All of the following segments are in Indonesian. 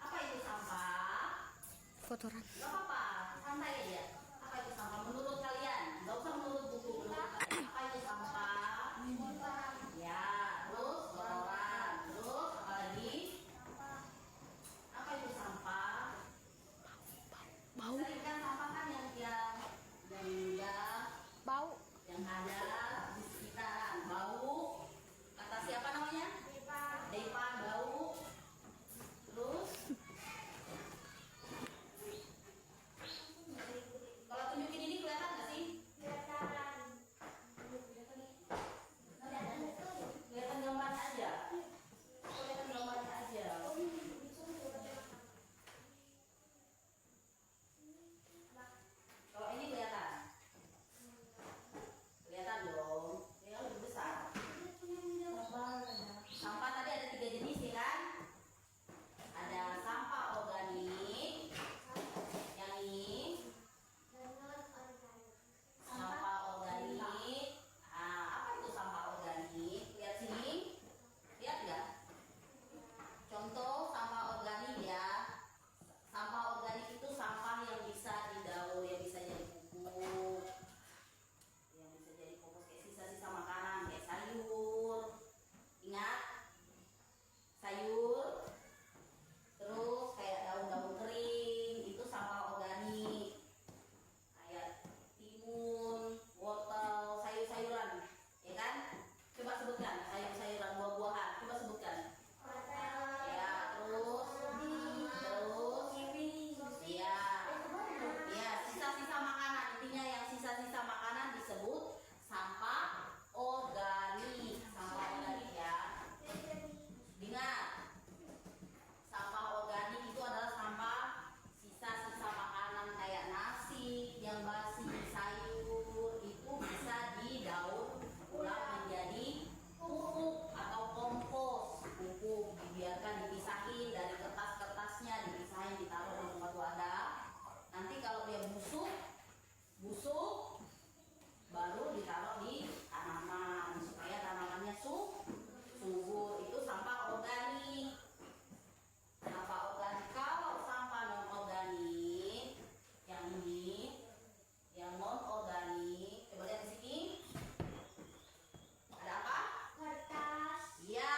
Apa itu sampah? Kotoran. Gak apa-apa, santai aja. Apa itu sampah menurut kalian? Gak usah menurut buku. Menurut kalian. Apa itu sampah? Ya, terus kotoran. Terus apa lagi? Apa itu sampah? Bau. Sering kan sampah kan yang Bau. yang ada di sekitaran. Bau. Kata siapa namanya? Depan bau. Terus kalau tunjukin ini kelihatan nggak sih? Kelihatan gambarnya aja. Kelihatan gambarnya aja. Kalau ini kelihatan. Kelihatan dong. Ini lebih besar. Sampah tadi ada 3 jenis ya kan? Ada sampah organik. Yang ini sampah organik. Apa itu sampah organik? Lihat sini. Lihat nggak? Contoh sampah organik ya. Sampah organik itu sampah yang bisa didaur, yang bisa jadi pupuk, yang bisa jadi pupuk kayak sisa-sisa makanan, kayak sayur. Ingat, sayur. Terus kayak daun-daun kering, itu sampah organik. Kayak timun, wortel, sayur-sayuran, ya kan? Coba sebutkan sayur-sayuran, buah-buahan. Coba sebutkan. Ya, terus, ya, ya, sisa-sisa makanan. Intinya yang sisa-sisa makanan disebut sampah organik. Sampah organik ya. Ingat, sampah organik itu adalah sampah sisa-sisa makanan kayak nasi yang basi, sayur itu bisa didaur ulang menjadi pupuk atau kompos. Pupuk dibiarkan dipisahin dari kertas-kertasnya, dipisahin ditaruh di tempat wadah. Nanti kalau dia busuk baru ditaruh di tanaman supaya tanamannya subur. Itu sampah organik. Sampah organik. Kalau sampah non organik, yang ini, yang non organik, coba lihat di sini. Ada apa? Kertas. Iya,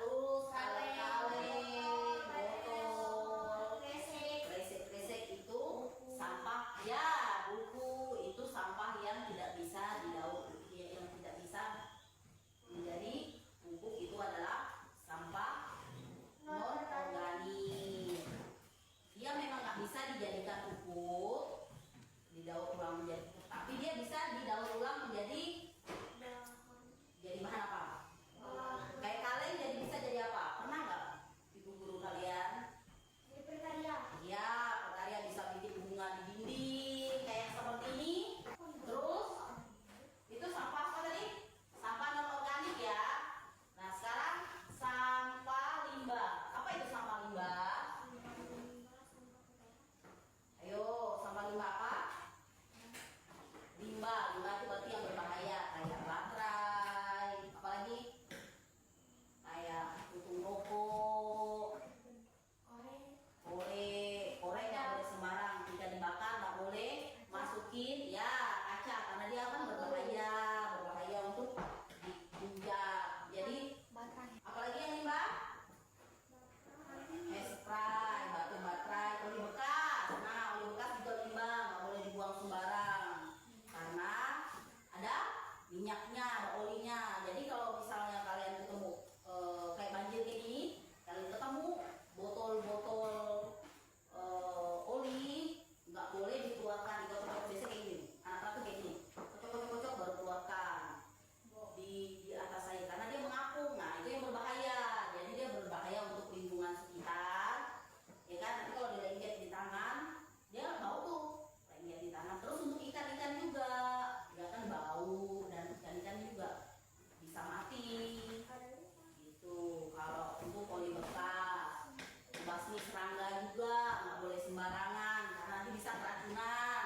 terus kaleng-kaleng, botol, kresek itu sampah. Ya, buku itu sampah yang tidak bisa didaur, yang tidak bisa menjadi pupuk. Itu adalah sampah non organik. Dia memang nggak bisa dijadikan pupuk, didaur ulang menjadi pupuk, tapi dia bisa didaur ulang menjadi bahan apa? Kayak kaleng jadi bisa jadi apa? Pernah nggak ibu guru kalian? Iya, prakarya bisa bikin bunga di dinding kayak seperti ini. Terus itu sampah apa tadi? Sampah non organik ya. Nah sekarang sampah limbah. Apa itu sampah limbah? Ayo, sampah limbah apa? Limbah itu berarti yang berbahaya kayak baterai, apalagi kayak puntung rokok, korek nggak boleh sembarang. Jika dibakar nggak boleh masukin ya kaca karena dia kan berbahaya untuk diinjak. Jadi apalagi yang limbah? Spray, batu baterai, oli bekas. Nah, oli bekas juga limbah, nggak boleh dibuang sembarang karena ada minyaknya, ada olinya. Jadi kalau misalnya kalian ketemu kayak banjir kayak gini, kalian ketemu botol-botol oli, nggak boleh dikeluarkan. Dikocok-kocok biasa kayak gini, anak-anak tuh kayak gini, kocok-kocok baru keluarkan di atas saya karena dia mengapung. Nah itu yang berbahaya. Jadi dia berbahaya untuk lingkungan sekitar, ya kan? Nanti kalau dilengket di tangan, dia bau tuh. Di tanah. Terus untuk ikan-ikan juga, ya kan bau, dan ikan-ikan juga bisa mati. Gitu. Kalau untuk oli bekas, basmi serangga juga nggak boleh sembarangan karena nanti bisa keracunan.